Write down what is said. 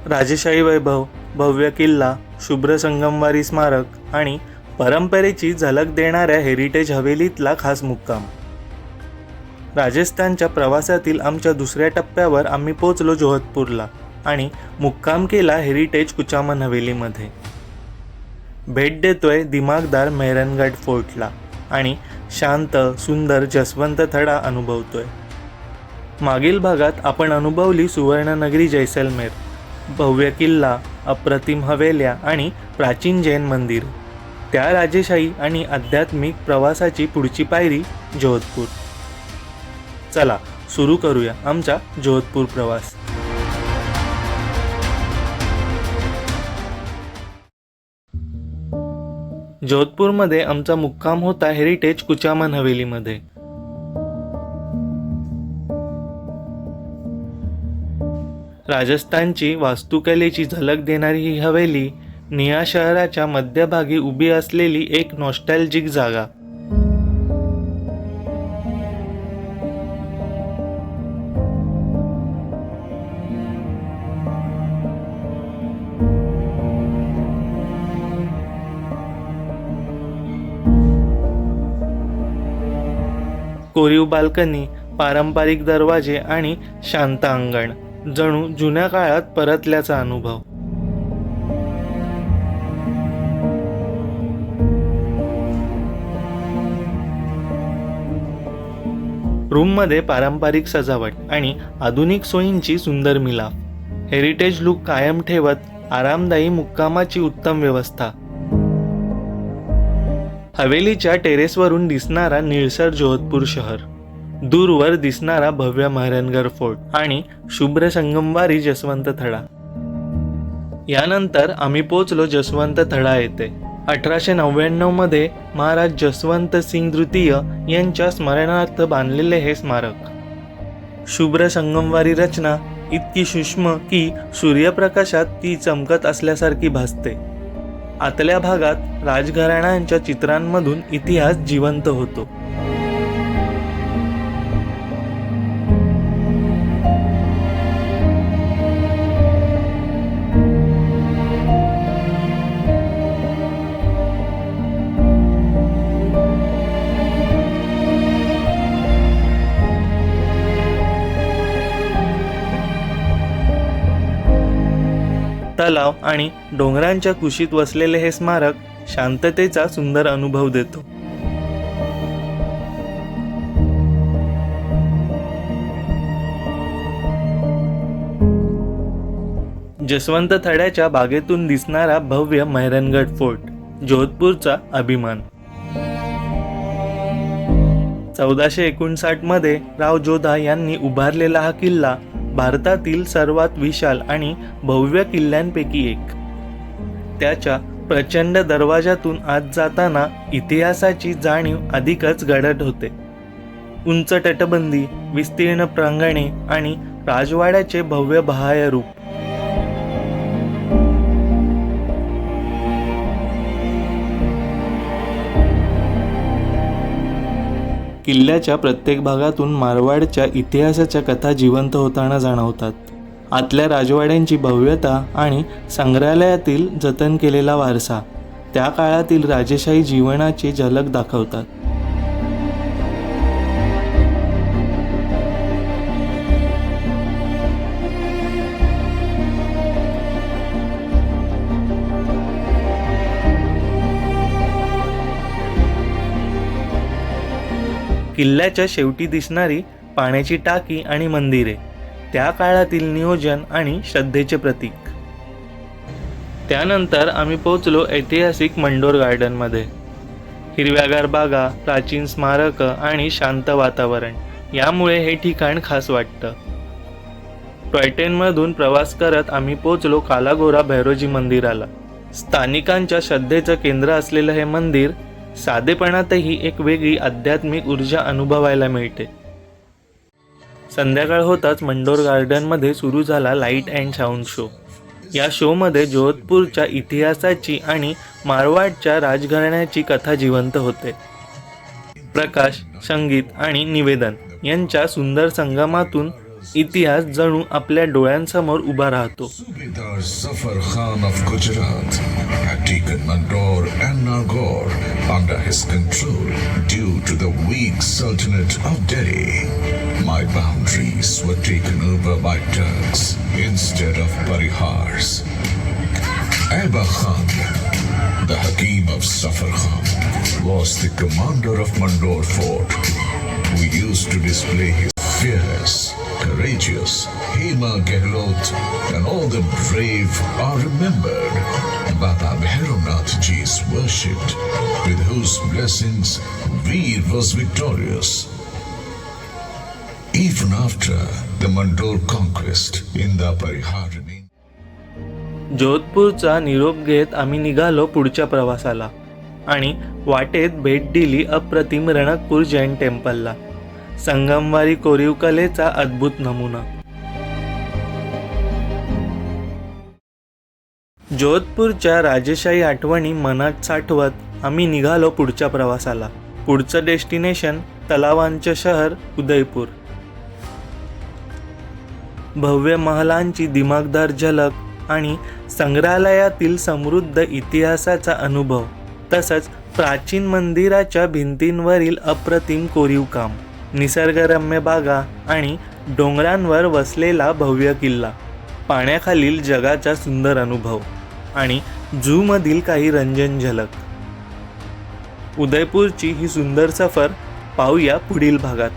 राजेशाही वैभव, भव्य किल्ला, शुभ्र संगमवारी स्मारक आणि परंपरेची झलक देणाऱ्या हेरिटेज हवेलीतला खास मुक्काम. राजस्थानच्या प्रवासातील आमच्या दुसऱ्या टप्प्यावर आम्ही पोचलो जोधपूरला आणि मुक्काम केला हेरिटेज कुचामन हवेलीमध्ये. भेट देतोय दिमागदार मेहरनगढ़ फोर्टला आणि शांत सुंदर जसवंत थडा अनुभवतोय. मागील भागात आपण अनुभवली सुवर्णनगरी जैसलमेर, भव्य किल्ला, अप्रतिम हवेल्या आणि प्राचीन जैन मंदिर. त्या राजेशाही आणि आध्यात्मिक प्रवासाची पुढची पायरी जोधपूर. चला सुरू करूया आमचा जोधपूर प्रवास. जोधपूरमध्ये आमचा मुक्काम होता हेरिटेज कुचामन हवेलीमध्ये. राजस्थानची वास्तुकलेची झलक देणारी ही हवेली निया शहराच्या मध्यभागी उभी असलेली एक नॉस्टॅल्जिक जागा. कोरीव बाल्कनी, पारंपरिक दरवाजे आणि शांत अंगण, जणू जुन्या काळात परतल्याचा अनुभव. रूममध्ये पारंपरिक सजावट आणि आधुनिक सोयींची सुंदर मिलाफ. हेरिटेज लुक कायम ठेवत आरामदायी मुक्कामाची उत्तम व्यवस्था. हवेलीच्या टेरेसवरून दिसणारा निळसर जोधपूर शहर, दूरवर दिसणारा भव्य मेहरनगढ़ फोर्ट आणि शुभ्र संगमवारी जसवंत थडा. यानंतर आम्ही पोचलो जसवंत थडा येथे. 1899 मध्ये महाराज जसवंत सिंग तृतीय यांच्या स्मरणार्थ बांधलेले हे स्मारक. शुभ्र संगमवारी रचना इतकी सूक्ष्म की सूर्यप्रकाशात ती चमकत असल्यासारखी भासते. आतल्या भागात राजघराण्यांच्या चित्रांमधून इतिहास जिवंत होतो. तलाव आणि डोंगरांच्या कुशीत वसलेले हे स्मारक शांततेचा सुंदर अनुभव देतो. जसवंत थड्याच्या बागेतून दिसणारा भव्य मेहरनगढ़ फोर्ट, जोधपूरचा अभिमान. 1459 मध्ये राव जोधा यांनी उभारलेला हा किल्ला भारतातील सर्वात विशाल आणि भव्य किल्ल्यांपैकी एक. त्याच्या प्रचंड दरवाजातून आत जाताना इतिहासाची जाणीव अधिकच गडद होते. उंच तटबंदी, विस्तीर्ण प्रांगणे आणि राजवाड्याचे भव्य बाह्य रूप. किल्ल्याच्या प्रत्येक भागातून मारवाडच्या इतिहासाच्या कथा जिवंत होताना जाणवतात. आतल्या राजवाड्यांची भव्यता आणि संग्रहालयातील जतन केलेला वारसा त्या काळातील राजेशाही जीवनाची झलक दाखवतात. किल्ल्याच्या शेवटी दिसणारी पाण्याची टाकी आणि मंदिरे त्या काळातील नियोजन आणि श्रद्धेचे प्रतीक. त्यानंतर आम्ही पोहोचलो ऐतिहासिक मंडोर गार्डनमध्ये. हिरव्यागार बागा, प्राचीन स्मारक आणि शांत वातावरण यामुळे हे ठिकाण खास वाटतं. टॉय ट्रेनमधून प्रवास करत आम्ही पोहोचलो कालाघोरा भैरोजी मंदिराला. स्थानिकांच्या श्रद्धेचं केंद्र असलेलं हे मंदिर साधेपणातही एक वेगळी आध्यात्मिक ऊर्जा अनुभवायला मिळते. संध्याकाळ होताच मंडोर गार्डनमध्ये सुरू झाला लाईट अँड साऊंड शो. या शोमध्ये जोधपूरच्या इतिहासाची आणि मारवाडच्या राजघराण्याची कथा जिवंत होते. प्रकाश, संगीत आणि निवेदन यांच्या सुंदर संगमातून इतिहास जणू आपल्या डोळ्यांसमोर उभा राहतो. Subedar Zafar Khan of Gujarat had taken Mandor and Nagaur under his control due to the weak Sultanate of Delhi. My boundaries were taken over by Turks instead of Parihars. Aiba Khan, the Hakim of Zafar Khan, was the commander of Mandor fort, who used to display his fearless, courageous Hema Gehlot, and all the brave are remembered. Baba Bhairanath Ji is worshipped, with whose blessings Veer was victorious. Even after the Mandor conquest, Inda Parihar remained. जोधपूरचा निरोप घेत आम्ही निघालो पुढच्या प्रवासाला आणि वाटेत भेट दिली अप्रतिम रणकपूर जैन टेम्पलला. संगमवारी कोरीव कलेचा अद्भुत नमुना. जोधपूरच्या राजेशाही आठवणी मनात साठवत आम्ही निघालो पुढच्या प्रवासाला. पुढचं डेस्टिनेशन तलावांचे शहर उदयपूर. भव्य महालांची दिमागदार झलक आणि संग्रहालयातील समृद्ध इतिहासाचा अनुभव, तसंच प्राचीन मंदिराच्या भिंतींवरील अप्रतिम कोरीव काम, निसर्गरम्य बागा आणि डोंगरांवर वसलेला भव्य किल्ला, पाण्याखालील जगाचा सुंदर अनुभव आणि झूमधील काही रंजन झलक. उदयपूरची ही सुंदर सफर पाहूया पुढील भागात.